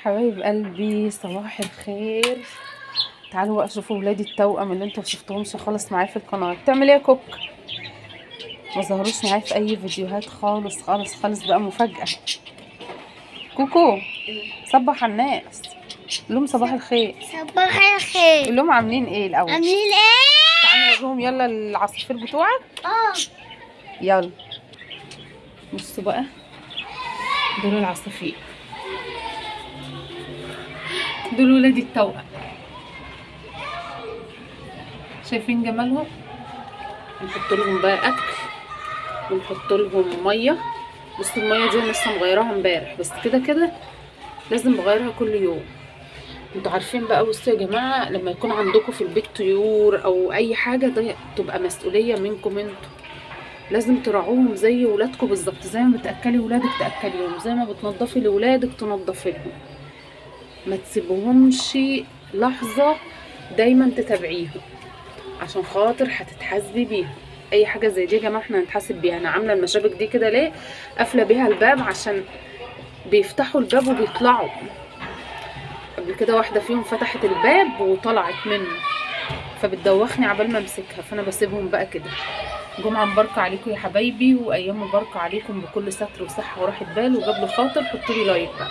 حبايب قلبي صباح الخير. تعالوا بقى شوفوا ولادي التوأم اللي انتوا مشفتهمش خالص معايا في القناه. بتعمل ايه يا كوك؟ ما ظهروش معايا في اي فيديوهات خالص خالص خالص، بقى مفاجاه. كوكو صبح على الناس، قول لهم صباح الخير. صباح الخير. قول لهم عاملين ايه الاول. عاملين ايه؟ تعالوا نوريهم يلا العصافير بتوعك. يلا بصوا بقى، دول العصافير، دول ولادي التوأم. شايفين جمالهم؟ نحط لهم بقى اكل ونحط لهم ميه. بصوا الميه دي لسه مغيراها امبارح، بس كده كده لازم بغيرها كل يوم. انتوا عارفين بقى. بصوا يا جماعه، لما يكون عندكم في البيت طيور او اي حاجه، ده تبقى مسؤوليه منكم انتوا. لازم تراعوهم زي ولادكم بالظبط، زي ما بتاكلي ولادك تاكليهم، زي ما بتنضفي لولادك تنضفي لهم. ما تسيبوهمش لحظه، دايما تتابعيهم عشان خاطر هتتحاسبي بيها. اي حاجه زي دي يا جماعه احنا هنتحاسب بيها. انا عامله المشابك دي كده ليه؟ قافله بيها الباب عشان بيفتحوا الباب وبيطلعوا. قبل كده واحده فيهم فتحت الباب وطلعت منه، فبتدوخني عبال ما امسكها، فانا بسيبهم بقى كده. جمعه مباركه عليكم يا حبايبي، وايام مباركه عليكم بكل ستر وصحه وراحه بال وجبل خاطر. حطوا لي لايك بقى.